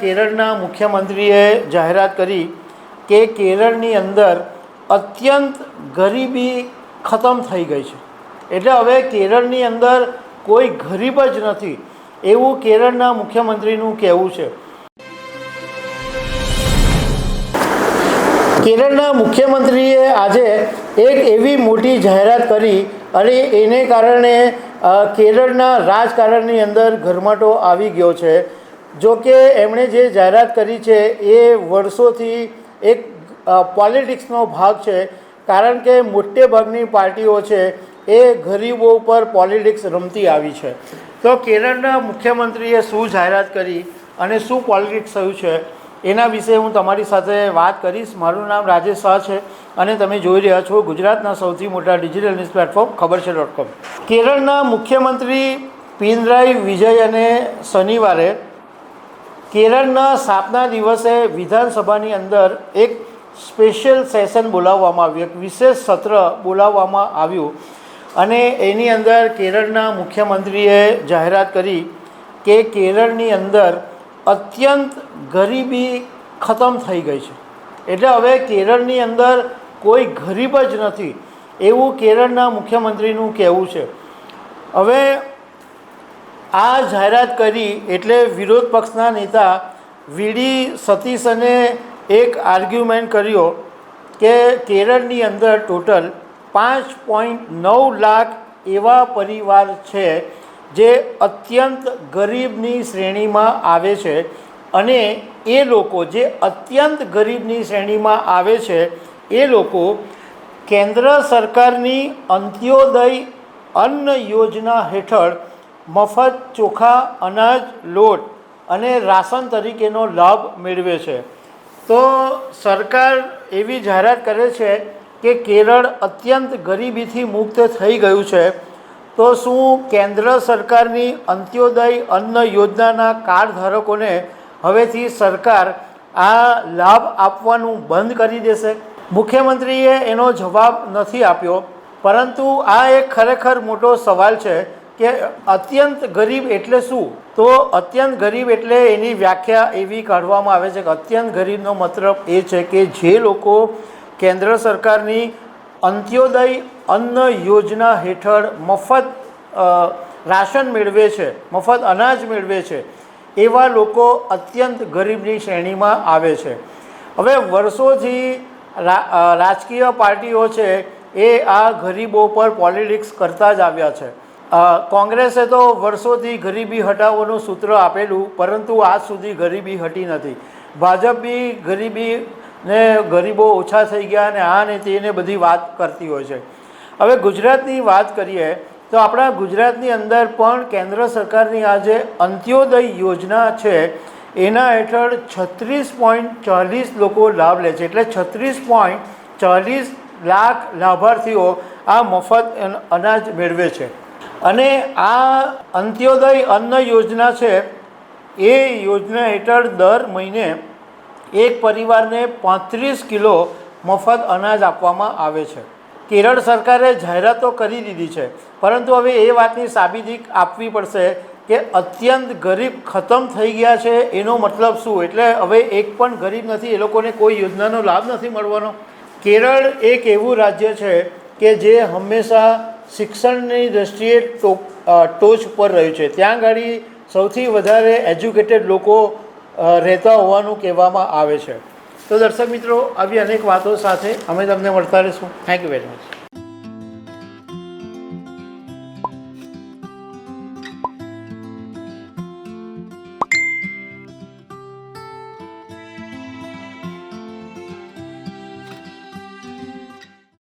કેરળના મુખ્યમંત્રીએ જાહેરાત કરી કે કેરળની અંદર અત્યંત ગરીબી ખતમ થઈ ગઈ છે. એટલે હવે કેરળની અંદર કોઈ ગરીબ જ નથી એવું કેરળના મુખ્યમંત્રીનું કહેવું છે. કેરળના મુખ્યમંત્રીએ આજે એક એવી મોટી જાહેરાત કરી અને એને કારણે કેરળના રાજકારણની અંદર ગરમાટો આવી ગયો છે. જો કે એમણે જે જાહેરાત કરી છે એ વર્ષોથી એક પોલિટિક્સનો ભાગ છે, કારણ કે મોટે ભાગની પાર્ટીઓ છે એ ગરીબો ઉપર પોલિટિક્સ રમતી આવી છે. તો કેરળના મુખ્યમંત્રીએ શું જાહેરાત કરી અને શું પોલિટિક્સ થયું છે એના વિશે હું તમારી સાથે વાત કરીશ. મારું નામ રાજેશ શાહ છે અને તમે જોઈ રહ્યા છો ગુજરાતના સૌથી મોટા ડિજિટલ ન્યૂઝ પ્લેટફોર્મ ખબરછે.com. કેરળના મુખ્યમંત્રી પિનરાઈ વિજયને શનિવારે કેરળના સ્થાપના દિવસે વિધાનસભાની અંદર એક સ્પેશિયલ સેશન બોલાવવામાં આવ્યું, એક વિશેષ સત્ર બોલાવવામાં આવ્યું અને એની અંદર કેરળના મુખ્યમંત્રીએ જાહેરાત કરી કે કેરળની અંદર અત્યંત ગરીબી ખતમ થઈ ગઈ છે. એટલે હવે કેરળની અંદર કોઈ ગરીબ જ નથી એવું કેરળના મુખ્યમંત્રીનું કહેવું છે. હવે આ જાહેરાત કરી એટલે વિરોધ પક્ષના નેતા વીડી સતીશને એક આર્ગ્યુમેન્ટ કર્યો કે કેરળની અંદર ટોટલ 5.9 લાખ એવા પરિવાર છે જે અત્યંત ગરીબની શ્રેણીમાં આવે છે અને એ લોકો જે અત્યંત ગરીબની શ્રેણીમાં આવે છે એ લોકો કેન્દ્ર સરકારની અંત્યોદય અન્ન યોજના હેઠળ મફત ચોખા, અનાજ, લોટ અને રાશન તરીકેનો લાભ મેળવે છે. તો સરકાર એવી જાહેરાત કરે છે કે કેરળ અત્યંત ગરીબીથી મુક્ત થઈ ગયું છે. તો શું કેન્દ્ર સરકારની અંત્યોદય અન્ન યોજનાના કાર્ડ ધારકોને હવેથી સરકાર આ લાભ આપવાનું બંધ કરી દેશે? મુખ્યમંત્રીએ એનો જવાબ નથી આપ્યો, પરંતુ આ એક ખરેખર મોટો સવાલ છે કે અત્યંત ગરીબ એટલે શું? તો અત્યંત ગરીબ એટલે એની વ્યાખ્યા એવી કાઢવામાં આવે છે કે અત્યંત ગરીબનો મતલબ એ છે કે જે લોકો કેન્દ્ર સરકારની અંત્યોદય અન્ન યોજના હેઠળ મફત રાશન મેળવે છે, મફત અનાજ મેળવે છે, એવા લોકો અત્યંત ગરીબની શ્રેણીમાં આવે છે. હવે વર્ષોથી રાજકીય પાર્ટીઓ છે એ આ ગરીબો પર પોલિટિક્સ કરતા જ આવ્યા છે. કોંગ્રેસે તો વર્ષોથી ગરીબી હટાવવાનું સૂત્ર આપેલું, પરંતુ આજ સુધી ગરીબી હટી નથી. ભાજપ બી ગરીબીને ગરીબો ઓછા થઈ ગયા અને આ ને તેને બધી વાત કરતી હોય છે. હવે ગુજરાતની વાત કરીએ તો આપણા ગુજરાતની અંદર પણ કેન્દ્ર સરકારની આ જે અંત્યોદય યોજના છે એના હેઠળ 36.40 લોકો લાભ લે છે. એટલે 36.40 લાખ લાભાર્થીઓ આ મફત અનાજ મેળવે છે. અને આ અંત્યોદય અન્ન યોજના છે એ યોજના હેઠળ દર મહિને એક પરિવારને 35 કિલો મફત અનાજ આપવામાં આવે છે. કેરળ સરકારે જાહેરાત તો કરી દીધી છે, પરંતુ હવે એ વાતની સાબિતી આપવી પડશે કે અત્યંત ગરીબ ખતમ થઈ ગયા છે એનો મતલબ શું? એટલે હવે એક પણ ગરીબ નથી, એ લોકોને કોઈ યોજનાનો લાભ નથી મળવાનો. કેરળ એક એવું રાજ્ય છે કે જે હંમેશા શિક્ષણની દૃષ્ટિએ ટોચ પર રહ્યું છે. ત્યાં આગળ સૌથી વધારે એજ્યુકેટેડ લોકો રહેતા હોવાનું કહેવામાં આવે છે. તો દર્શક મિત્રો, આવી અનેક વાતો સાથે અમે તમને મળતા રહીશું. Thank you very much.